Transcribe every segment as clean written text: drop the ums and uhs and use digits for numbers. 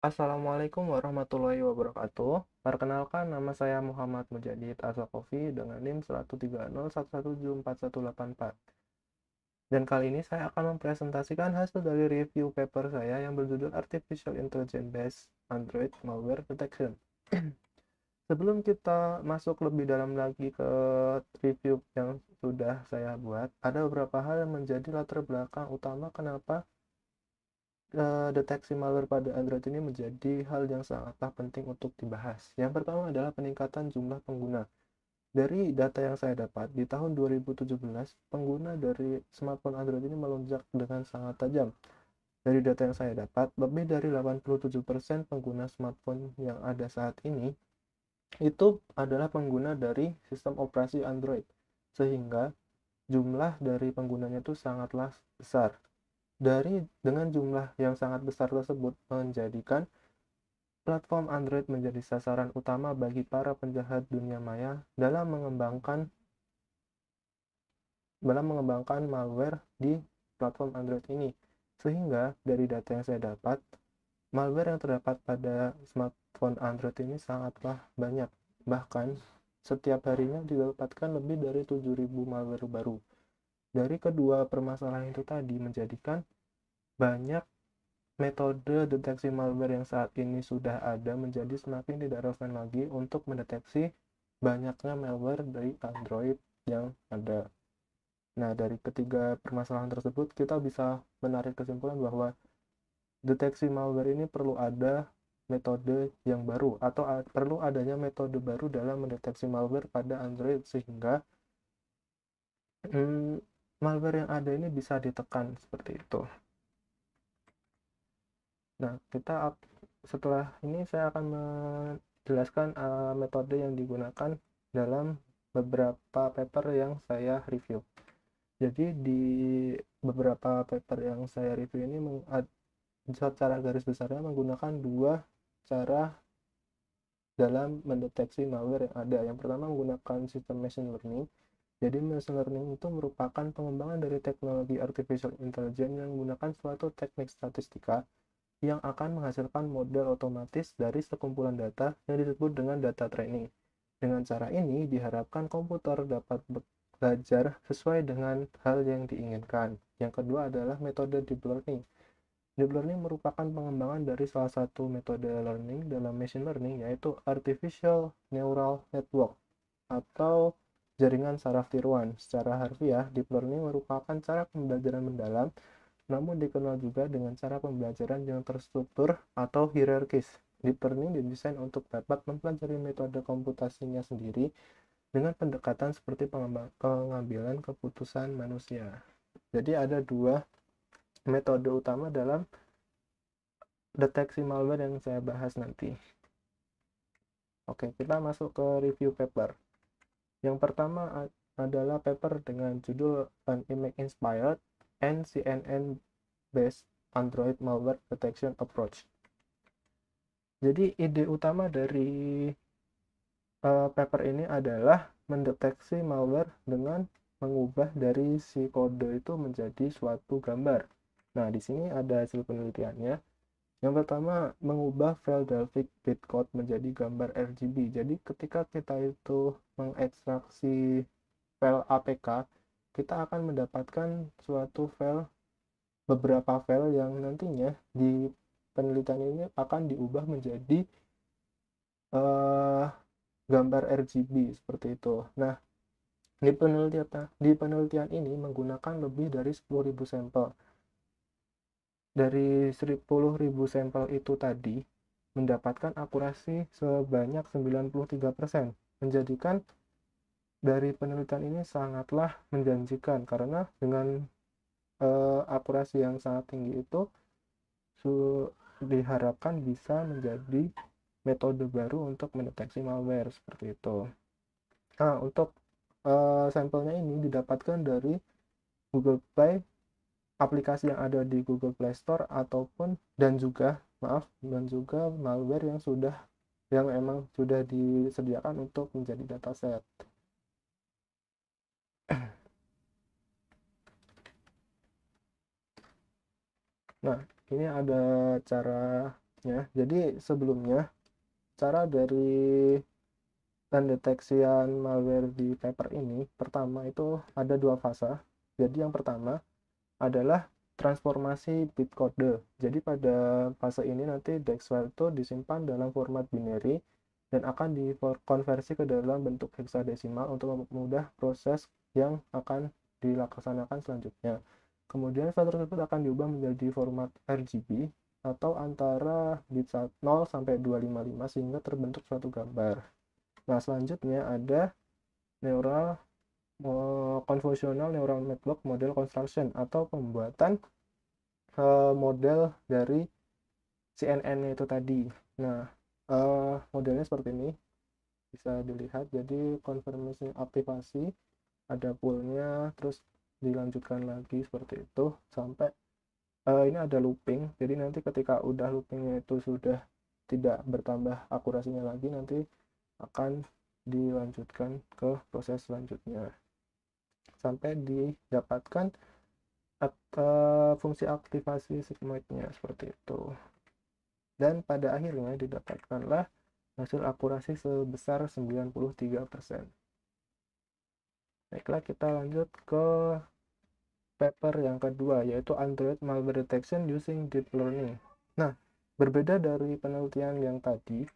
Assalamualaikum warahmatullahi wabarakatuh. Perkenalkan, nama saya Muhammad Mujadid Asakofi dengan NIM 13011174184. Dan kali ini saya akan mempresentasikan hasil dari review paper saya yang berjudul Artificial Intelligence Based Android Malware Detection. Sebelum kita masuk lebih dalam lagi ke review yang sudah saya buat, ada beberapa hal yang menjadi latar belakang utama kenapa deteksi malware pada Android ini menjadi hal yang sangatlah penting untuk dibahas. Yang pertama adalah peningkatan jumlah pengguna. Dari data yang saya dapat, di tahun 2017, pengguna dari smartphone Android ini melonjak dengan sangat tajam. Dari data yang saya dapat, lebih dari 87% pengguna smartphone yang ada saat ini itu adalah pengguna dari sistem operasi Android. Sehingga jumlah dari penggunanya itu sangatlah besar. Dengan jumlah yang sangat besar tersebut menjadikan platform Android menjadi sasaran utama bagi para penjahat dunia maya dalam mengembangkan malware di platform Android ini. Sehingga dari data yang saya dapat, malware yang terdapat pada smartphone Android ini sangatlah banyak. Bahkan setiap harinya didapatkan lebih dari 7.000 malware baru. Dari kedua permasalahan itu tadi menjadikan banyak metode deteksi malware yang saat ini sudah ada menjadi semakin tidak relevan lagi untuk mendeteksi banyaknya malware dari Android yang ada. Nah, dari ketiga permasalahan tersebut, kita bisa menarik kesimpulan bahwa deteksi malware ini perlu ada metode yang baru atau perlu adanya metode baru dalam mendeteksi malware pada Android sehingga hmm, malware yang ada ini bisa ditekan seperti itu. Nah, setelah ini saya akan menjelaskan metode yang digunakan dalam beberapa paper yang saya review. Jadi di beberapa paper yang saya review ini secara garis besarnya menggunakan dua cara dalam mendeteksi malware yang ada. Yang pertama menggunakan sistem machine learning. Jadi machine learning itu merupakan pengembangan dari teknologi artificial intelligence yang menggunakan suatu teknik statistika yang akan menghasilkan model otomatis dari sekumpulan data yang disebut dengan data training. Dengan cara ini diharapkan komputer dapat belajar sesuai dengan hal yang diinginkan. Yang kedua adalah metode deep learning. Deep learning merupakan pengembangan dari salah satu metode learning dalam machine learning, yaitu artificial neural network atau jaringan saraf tiruan. Secara harfiah, deep learning merupakan cara pembelajaran mendalam, namun dikenal juga dengan cara pembelajaran yang terstruktur atau hierarkis. Deep learning didesain untuk dapat mempelajari metode komputasinya sendiri dengan pendekatan seperti pengambilan keputusan manusia. Jadi ada dua metode utama dalam deteksi malware yang saya bahas nanti. Oke, kita masuk ke review paper. Yang pertama adalah paper dengan judul An Image Inspired and CNN Based Android Malware Detection Approach. Jadi ide utama dari paper ini adalah mendeteksi malware dengan mengubah dari si kode itu menjadi suatu gambar. Nah, di sini ada hasil penelitiannya. Yang pertama, mengubah file Delphic bytecode menjadi gambar RGB. Jadi, ketika kita itu mengekstraksi file APK, kita akan mendapatkan suatu beberapa file yang nantinya di penelitian ini akan diubah menjadi uh, gambar RGB seperti itu. Nah, di penelitian ini menggunakan lebih dari 10.000 sampel. Dari 10.000 sampel itu tadi mendapatkan akurasi sebanyak 93%, menjadikan dari penelitian ini sangatlah menjanjikan karena dengan akurasi yang sangat tinggi itu diharapkan bisa menjadi metode baru untuk mendeteksi malware seperti itu. Nah, untuk sampelnya ini didapatkan dari Google Play, aplikasi yang ada di Google Play Store ataupun dan juga malware yang emang sudah disediakan untuk menjadi dataset. Nah, ini ada cara ya. Jadi sebelumnya cara dari pendeteksian malware di paper ini, pertama itu ada dua fase. Jadi yang pertama adalah transformasi bit kode. Jadi pada fase ini nanti DXFile itu disimpan dalam format binary dan akan dikonversi ke dalam bentuk heksadesimal untuk mempermudah proses yang akan dilaksanakan selanjutnya. Kemudian file tersebut akan diubah menjadi format RGB atau antara bit 0 sampai 255 sehingga terbentuk suatu gambar. Nah, selanjutnya ada neural convolutional neural network model construction atau pembuatan model dari CNN itu tadi. Nah, modelnya seperti ini bisa dilihat. Jadi konfirmasi aktivasi ada poolnya, terus dilanjutkan lagi seperti itu sampai ini ada looping. Jadi nanti ketika udah loopingnya itu sudah tidak bertambah akurasinya lagi, nanti akan dilanjutkan ke proses selanjutnya sampai didapatkan fungsi aktivasi sigmoidnya seperti itu. Dan pada akhirnya didapatkanlah hasil akurasi sebesar 93%. Baiklah, kita lanjut ke paper yang kedua, yaitu Android Malware Detection Using Deep Learning. Nah, berbeda dari penelitian yang tadi,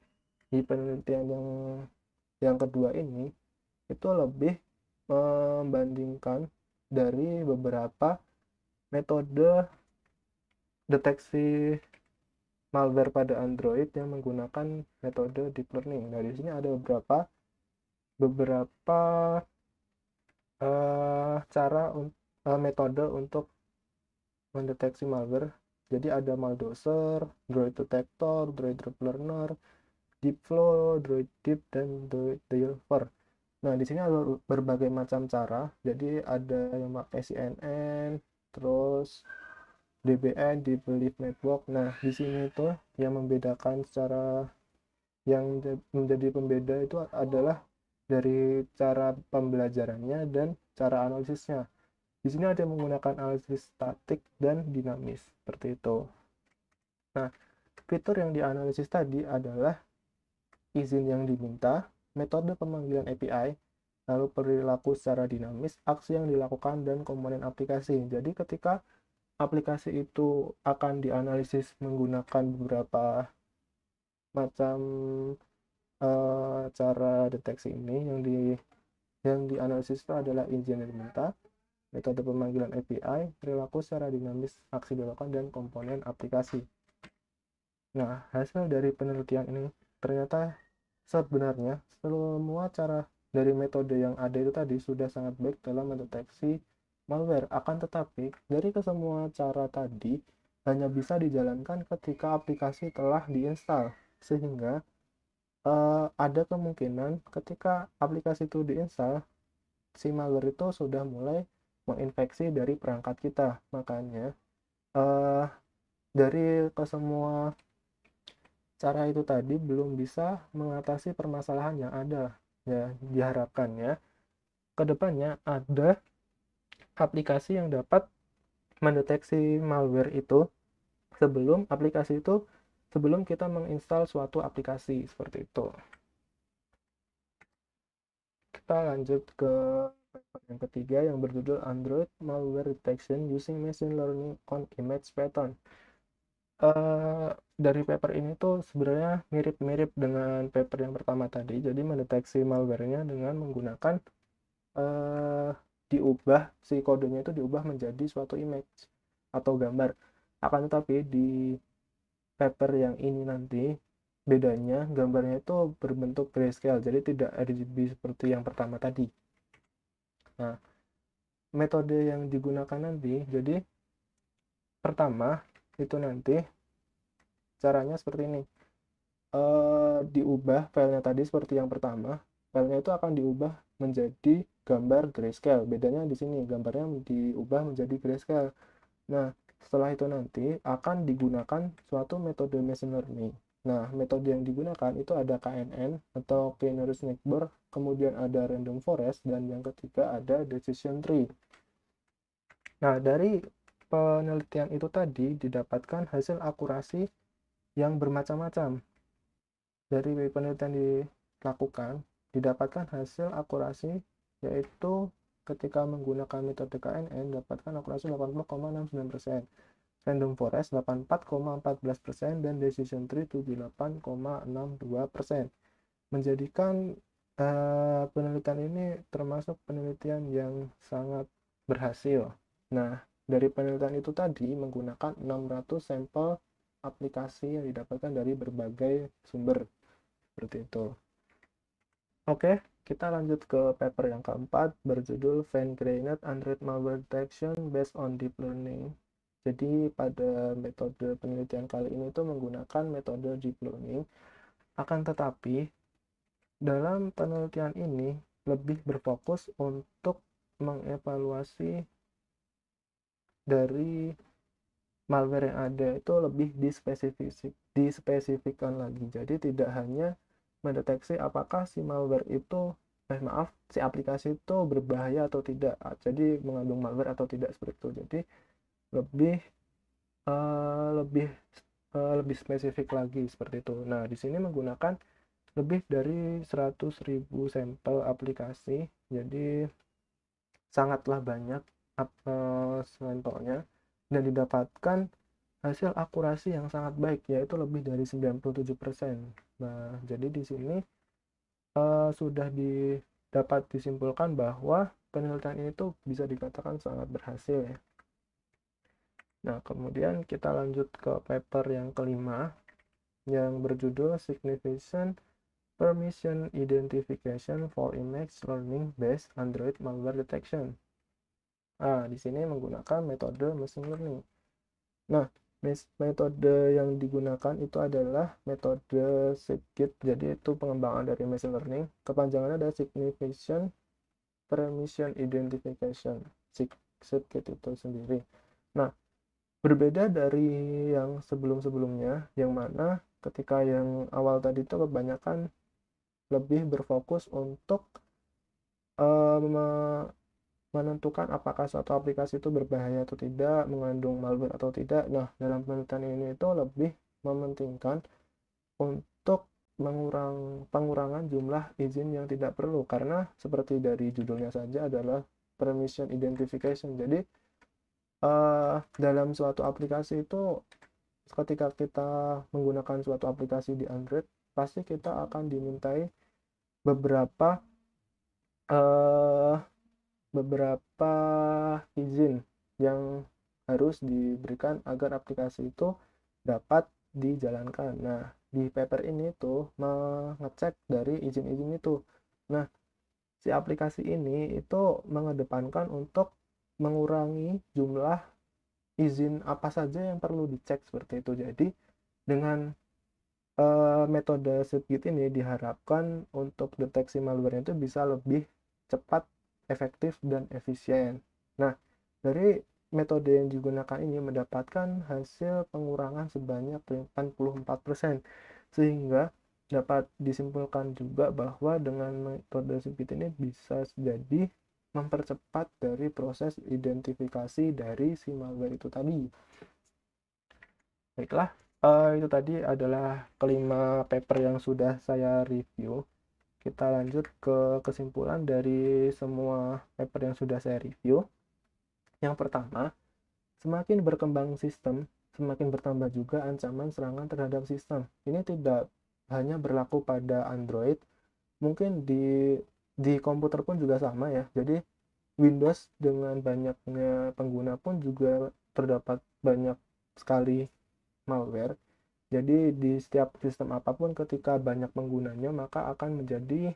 di penelitian yang kedua ini, itu lebih membandingkan dari beberapa metode deteksi malware pada Android yang menggunakan metode deep learning. Nah, di sini ada beberapa cara metode untuk mendeteksi malware. Jadi ada Maldozer, Droid Detector, Droid Deep Learner, Deepflow, Droid Deep, dan Droid Delver. Nah, di sini ada berbagai macam cara. Jadi ada yang pakai CNN, terus DBN, Deep Belief Network. Nah, di sini tuh yang membedakan secara yang menjadi pembeda itu adalah dari cara pembelajarannya dan cara analisisnya. Di sini ada yang menggunakan analisis statik dan dinamis, seperti itu. Nah, fitur yang dianalisis tadi adalah izin yang diminta, metode pemanggilan API, lalu perilaku secara dinamis, aksi yang dilakukan, dan komponen aplikasi. Jadi ketika aplikasi itu akan dianalisis menggunakan beberapa macam cara deteksi ini, yang dianalisis itu adalah izin yang diminta, metode pemanggilan API, perilaku secara dinamis, aksi dilakukan, dan komponen aplikasi. Nah, hasil dari penelitian ini ternyata sebenarnya semua cara dari metode yang ada itu tadi sudah sangat baik dalam mendeteksi malware. Akan tetapi, dari kesemua cara tadi hanya bisa dijalankan ketika aplikasi telah diinstal. Sehingga ada kemungkinan ketika aplikasi itu diinstal, si malware itu sudah mulai menginfeksi dari perangkat kita. Makanya eh, dari kesemua cara itu tadi belum bisa mengatasi permasalahan yang ada. Ya, diharapkannya kedepannya ada aplikasi yang dapat mendeteksi malware itu sebelum kita menginstal suatu aplikasi seperti itu. Kita lanjut ke paper yang ketiga yang berjudul Android Malware Detection Using Machine Learning on Image Pattern. Dari paper ini tuh sebenarnya mirip-mirip dengan paper yang pertama tadi. Jadi mendeteksi malware-nya dengan menggunakan diubah si kodenya itu diubah menjadi suatu image atau gambar. Akan tetapi di paper yang ini nanti bedanya gambarnya itu berbentuk grayscale, jadi tidak RGB seperti yang pertama tadi. Nah, metode yang digunakan nanti, jadi pertama itu nanti caranya seperti ini. Diubah filenya tadi seperti yang pertama, filenya itu akan diubah menjadi gambar grayscale. Bedanya di sini, gambarnya diubah menjadi grayscale. Nah, setelah itu nanti akan digunakan suatu metode machine learning. Nah, metode yang digunakan itu ada KNN atau K-nearest neighbor, kemudian ada random forest, dan yang ketiga ada decision tree. Nah, dari penelitian itu tadi didapatkan hasil akurasi yang bermacam-macam. Dari penelitian dilakukan, didapatkan hasil akurasi, yaitu ketika menggunakan metode KNN dapatkan akurasi 80,69%, random forest 84,14%, dan decision tree 78,62%, menjadikan penelitian ini termasuk penelitian yang sangat berhasil. Nah, dari penelitian itu tadi menggunakan 600 sampel aplikasi yang didapatkan dari berbagai sumber seperti itu. Oke, kita lanjut ke paper yang keempat berjudul Fine-Grained Android Malware Detection Based on Deep Learning. Jadi pada metode penelitian kali ini itu menggunakan metode deep learning, akan tetapi dalam penelitian ini lebih berfokus untuk mengevaluasi dari malware yang ada itu lebih dispesifikkan lagi. Jadi tidak hanya mendeteksi apakah si malware itu si aplikasi itu berbahaya atau tidak. Jadi mengandung malware atau tidak seperti itu. Jadi lebih uh, lebih lebih spesifik lagi seperti itu. Nah, di sini menggunakan lebih dari 100.000 sampel aplikasi. Jadi sangatlah banyak sampelnya dan didapatkan hasil akurasi yang sangat baik, yaitu lebih dari 97%. Nah, jadi di sini sudah dapat disimpulkan bahwa penelitian ini tuh bisa dikatakan sangat berhasil ya. Nah, kemudian kita lanjut ke paper yang kelima yang berjudul Significant Permission Identification for Image Learning Based Android Malware Detection. Nah, di sini menggunakan metode machine learning. Nah, metode yang digunakan itu adalah metode SIGINT, jadi itu pengembangan dari machine learning. Kepanjangannya adalah Significant Permission Identification, SIGINT itu sendiri. Nah, berbeda dari yang sebelum-sebelumnya, yang mana ketika yang awal tadi itu kebanyakan lebih berfokus untuk menentukan apakah suatu aplikasi itu berbahaya atau tidak, mengandung malware atau tidak. Nah, dalam penelitian ini itu lebih mementingkan untuk pengurangan jumlah izin yang tidak perlu, karena seperti dari judulnya saja adalah permission identification. Jadi dalam suatu aplikasi itu ketika kita menggunakan suatu aplikasi di Android, pasti kita akan dimintai beberapa uh, beberapa izin yang harus diberikan agar aplikasi itu dapat dijalankan. Nah, di paper ini tuh mengecek dari izin-izin itu. Nah, si aplikasi ini itu mengedepankan untuk mengurangi jumlah izin apa saja yang perlu dicek seperti itu. Jadi, dengan metode SIGINT ini diharapkan untuk deteksi malware itu bisa lebih cepat, efektif, dan efisien. Nah, dari metode yang digunakan ini mendapatkan hasil pengurangan sebanyak 84%, sehingga dapat disimpulkan juga bahwa dengan metode SIGINT ini bisa jadi mempercepat dari proses identifikasi dari si malware itu tadi. Baiklah, itu tadi adalah kelima paper yang sudah saya review. Kita lanjut ke kesimpulan dari semua paper yang sudah saya review. Yang pertama, semakin berkembang sistem, semakin bertambah juga ancaman serangan terhadap sistem. Ini tidak hanya berlaku pada Android, mungkin di komputer pun juga sama ya. Jadi Windows dengan banyaknya pengguna pun juga terdapat banyak sekali malware. Jadi di setiap sistem apapun ketika banyak penggunanya maka akan menjadi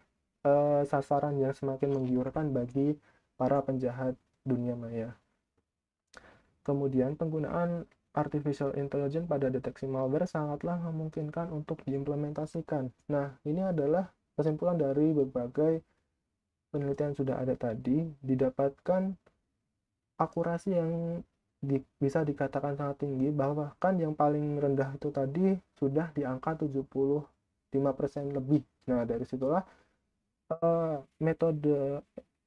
sasaran yang semakin menggiurkan bagi para penjahat dunia maya. Kemudian penggunaan artificial intelligence pada deteksi malware sangatlah memungkinkan untuk diimplementasikan. Nah, ini adalah kesimpulan dari berbagai penelitian sudah ada tadi, didapatkan akurasi yang bisa dikatakan sangat tinggi, bahkan yang paling rendah itu tadi sudah di angka 75% lebih. Nah, dari situlah metode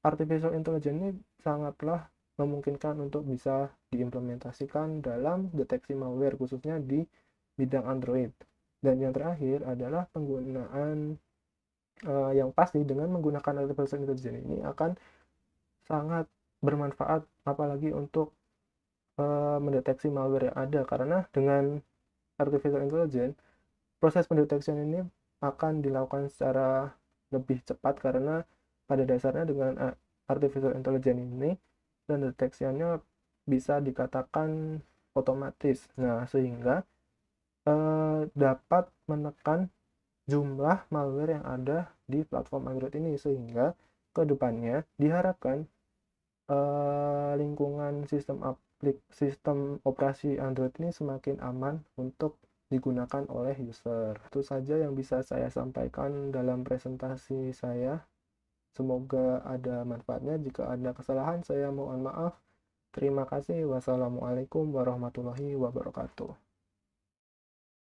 artificial intelligence ini sangatlah memungkinkan untuk bisa diimplementasikan dalam deteksi malware, khususnya di bidang Android. Dan yang terakhir adalah penggunaan yang pasti dengan menggunakan artificial intelligence ini akan sangat bermanfaat, apalagi untuk mendeteksi malware yang ada, karena dengan artificial intelligence proses pendeteksian ini akan dilakukan secara lebih cepat, karena pada dasarnya dengan artificial intelligence ini pendeteksiannya bisa dikatakan otomatis. Nah, sehingga dapat menekan jumlah malware yang ada di platform Android ini, sehingga kedepannya diharapkan lingkungan sistem operasi Android ini semakin aman untuk digunakan oleh user. Itu saja yang bisa saya sampaikan dalam presentasi saya. Semoga ada manfaatnya. Jika ada kesalahan, saya mohon maaf. Terima kasih. Wassalamualaikum warahmatullahi wabarakatuh.